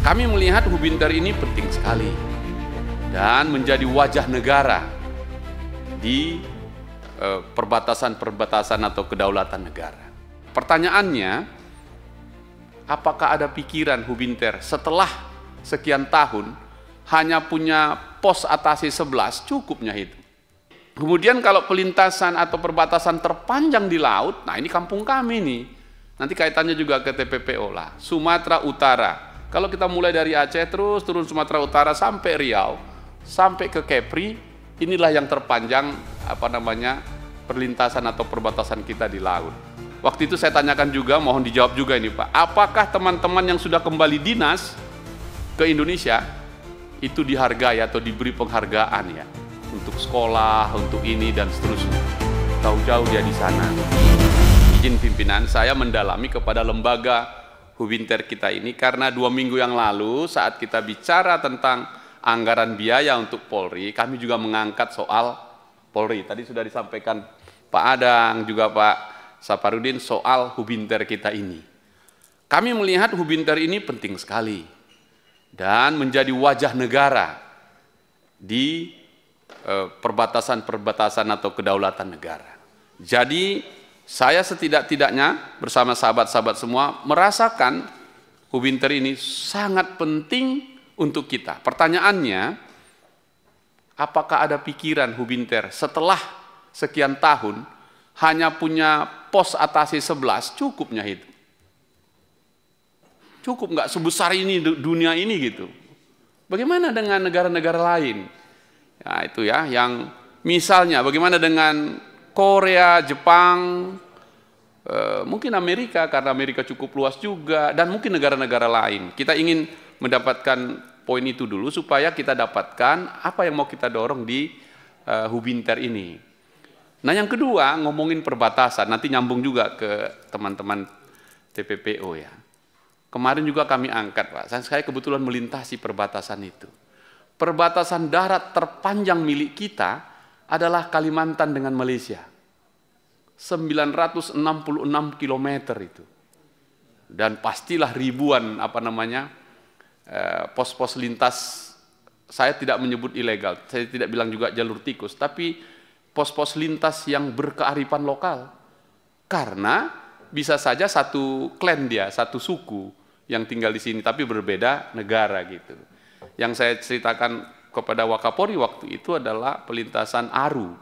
Kami melihat Hubinter ini penting sekali dan menjadi wajah negara di perbatasan-perbatasan atau kedaulatan negara. Pertanyaannya, apakah ada pikiran Hubinter setelah sekian tahun hanya punya pos atase 11, cukupnya itu. Kemudian kalau pelintasan atau perbatasan terpanjang di laut, nah ini kampung kami nih. Nanti kaitannya juga ke TPPO lah, Sumatera Utara. Kalau kita mulai dari Aceh terus turun Sumatera Utara sampai Riau, sampai ke Kepri, inilah yang terpanjang perlintasan atau perbatasan kita di laut. Waktu itu saya tanyakan juga, mohon dijawab juga ini Pak, apakah teman-teman yang sudah kembali dinas ke Indonesia itu dihargai atau diberi penghargaan ya untuk sekolah, untuk ini dan seterusnya. Jauh-jauh dia di sana. Izin pimpinan, saya mendalami kepada lembaga Hubinter kita ini karena 2 minggu yang lalu saat kita bicara tentang anggaran biaya untuk Polri, kami juga mengangkat soal Polri. Tadi sudah disampaikan Pak Adang juga Pak Saparudin soal Hubinter kita ini. Kami melihat Hubinter ini penting sekali dan menjadi wajah negara di perbatasan-perbatasan atau kedaulatan negara. Jadi saya setidak-tidaknya bersama sahabat-sahabat semua merasakan Hubinter ini sangat penting untuk kita. Pertanyaannya, apakah ada pikiran Hubinter setelah sekian tahun hanya punya pos atase 11, cukupnya itu? Cukup nggak sebesar ini dunia ini gitu? Bagaimana dengan negara-negara lain? Ya itu ya, yang misalnya bagaimana dengan Korea, Jepang, mungkin Amerika karena Amerika cukup luas juga, dan mungkin negara-negara lain. Kita ingin mendapatkan poin itu dulu supaya kita dapatkan apa yang mau kita dorong di Hubinter ini. Nah yang kedua, ngomongin perbatasan, nanti nyambung juga ke teman-teman TPPO ya. Kemarin juga kami angkat Pak, saya kebetulan melintasi perbatasan itu. Perbatasan darat terpanjang milik kita adalah Kalimantan dengan Malaysia. 966 km itu. Dan pastilah ribuan pos-pos lintas, saya tidak menyebut ilegal, saya tidak bilang juga jalur tikus, tapi pos-pos lintas yang berkearifan lokal. Karena bisa saja satu klan dia, satu suku yang tinggal di sini, tapi berbeda negara gitu. Yang saya ceritakan kepada Wakapolri waktu itu adalah pelintasan Aru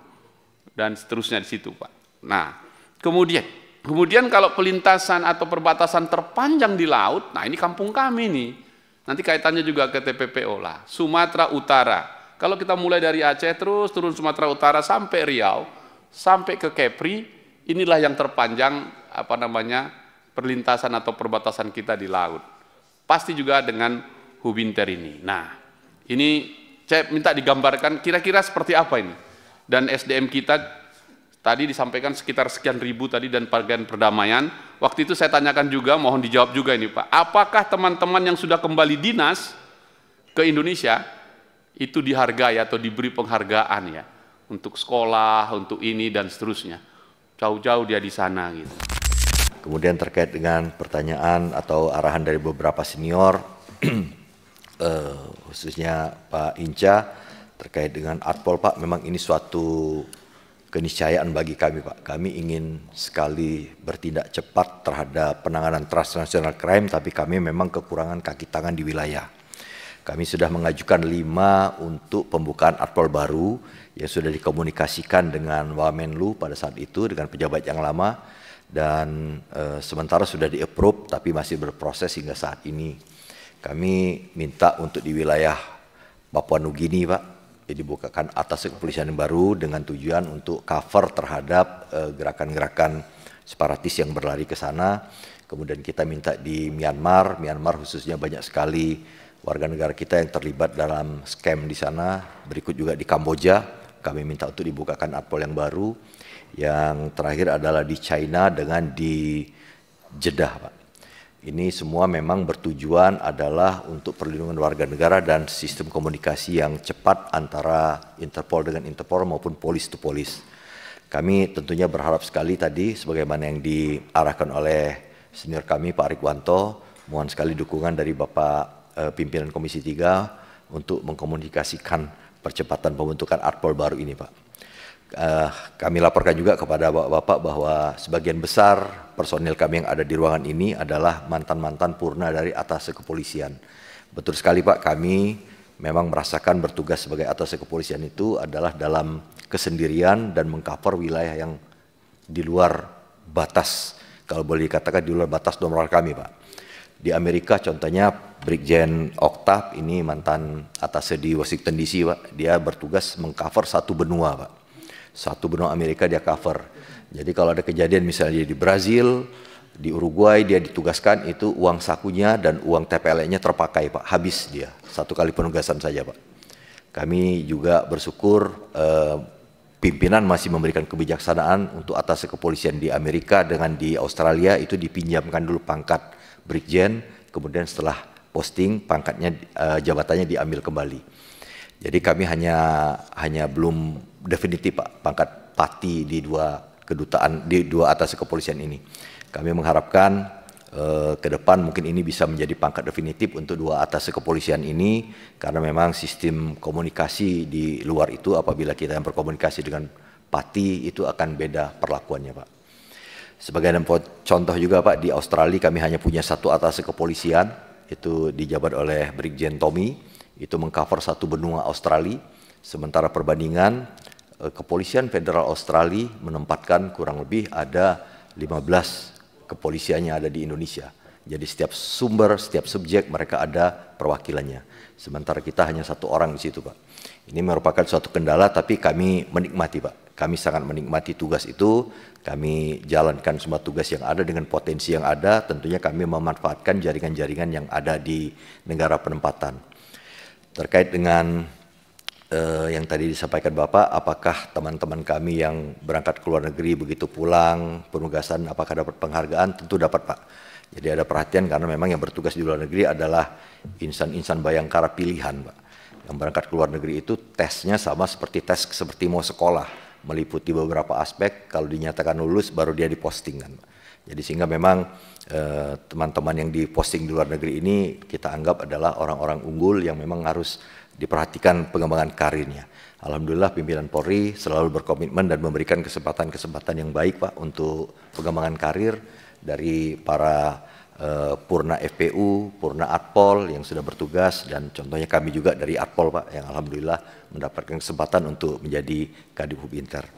dan seterusnya di situ Pak. Nah, kemudian kalau pelintasan atau perbatasan terpanjang di laut, nah ini kampung kami nih. Nanti kaitannya juga ke TPPO lah, Sumatera Utara. Kalau kita mulai dari Aceh terus turun Sumatera Utara sampai Riau, sampai ke Kepri, inilah yang terpanjang perlintasan atau perbatasan kita di laut. Pasti juga dengan Hubinter ini. Nah, ini saya minta digambarkan kira-kira seperti apa ini. Dan SDM kita tadi disampaikan sekitar sekian ribu tadi dan bagian perdamaian. Waktu itu saya tanyakan juga, mohon dijawab juga ini Pak. Apakah teman-teman yang sudah kembali dinas ke Indonesia itu dihargai atau diberi penghargaan ya untuk sekolah, untuk ini dan seterusnya. Jauh-jauh dia di sana gitu. Kemudian terkait dengan pertanyaan atau arahan dari beberapa senior, khususnya Pak Inca, terkait dengan Atpol Pak, memang ini suatu keniscayaan bagi kami Pak. Kami ingin sekali bertindak cepat terhadap penanganan transnational crime, tapi kami memang kekurangan kaki tangan di wilayah. Kami sudah mengajukan 5 untuk pembukaan Atpol baru yang sudah dikomunikasikan dengan Wamenlu pada saat itu dengan pejabat yang lama, dan sementara sudah di-approve tapi masih berproses hingga saat ini. Kami minta untuk di wilayah Papua Nugini Pak, dibukakan atas kepolisian yang baru dengan tujuan untuk cover terhadap gerakan-gerakan separatis yang berlari ke sana. Kemudian kita minta di Myanmar khususnya banyak sekali warga negara kita yang terlibat dalam scam di sana. Berikut juga di Kamboja, kami minta untuk dibukakan Atpol yang baru. Yang terakhir adalah di China dengan di Jeddah Pak. Ini semua memang bertujuan adalah untuk perlindungan warga negara dan sistem komunikasi yang cepat antara Interpol dengan Interpol maupun polis to polis. Kami tentunya berharap sekali tadi sebagaimana yang diarahkan oleh senior kami Pak Rikwanto, mohon sekali dukungan dari Bapak pimpinan Komisi 3 untuk mengkomunikasikan percepatan pembentukan Atpol baru ini, Pak. Kami laporkan juga kepada Bapak bahwa sebagian besar personil kami yang ada di ruangan ini adalah mantan-mantan purna dari atase kepolisian. Betul sekali, Pak, kami memang merasakan bertugas sebagai atase kepolisian itu adalah dalam kesendirian dan mengcover wilayah yang di luar batas, kalau boleh dikatakan di luar batas normal kami, Pak. Di Amerika contohnya Brigjen Oktav, ini mantan atase di Washington DC, Pak. Dia bertugas mengcover satu benua, Pak. Satu benua Amerika dia cover. Jadi kalau ada kejadian misalnya di Brazil, di Uruguay, dia ditugaskan, itu uang sakunya dan uang TPL-nya terpakai, Pak. Habis dia, satu kali penugasan saja, Pak. Kami juga bersyukur pimpinan masih memberikan kebijaksanaan untuk atase kepolisian di Amerika dengan di Australia itu dipinjamkan dulu pangkat Brigjen, kemudian setelah posting pangkatnya, jabatannya diambil kembali. Jadi kami hanya belum definitif, Pak, pangkat pati di dua kedutaan, di dua atase kepolisian ini. Kami mengharapkan ke depan mungkin ini bisa menjadi pangkat definitif untuk dua atase kepolisian ini, karena memang sistem komunikasi di luar itu apabila kita yang berkomunikasi dengan pati itu akan beda perlakuannya, Pak. Sebagai contoh juga, Pak, di Australia kami hanya punya satu atase kepolisian, itu dijabat oleh Brigjen Tommy, itu mengcover satu benua Australia, sementara perbandingan Kepolisian Federal Australia menempatkan kurang lebih ada 15 kepolisiannya ada di Indonesia. Jadi setiap sumber, setiap subjek mereka ada perwakilannya. Sementara kita hanya satu orang di situ, Pak. Ini merupakan suatu kendala, tapi kami menikmati, Pak. Kami sangat menikmati tugas itu. Kami jalankan semua tugas yang ada dengan potensi yang ada. Tentunya kami memanfaatkan jaringan-jaringan yang ada di negara penempatan. Terkait dengan yang tadi disampaikan Bapak, apakah teman-teman kami yang berangkat ke luar negeri begitu pulang penugasan apakah dapat penghargaan? Tentu dapat, Pak. Jadi ada perhatian karena memang yang bertugas di luar negeri adalah insan-insan bayangkara pilihan, Pak. Yang berangkat ke luar negeri itu tesnya sama seperti tes seperti mau sekolah, meliputi beberapa aspek. Kalau dinyatakan lulus baru dia dipostingkan, Pak. Jadi sehingga memang teman-teman yang diposting di luar negeri ini kita anggap adalah orang-orang unggul yang memang harus diperhatikan pengembangan karirnya. Alhamdulillah pimpinan Polri selalu berkomitmen dan memberikan kesempatan-kesempatan yang baik, Pak, untuk pengembangan karir dari para Purna FPU, Purna Atpol yang sudah bertugas, dan contohnya kami juga dari Atpol, Pak, yang alhamdulillah mendapatkan kesempatan untuk menjadi Kadif Hub Inter.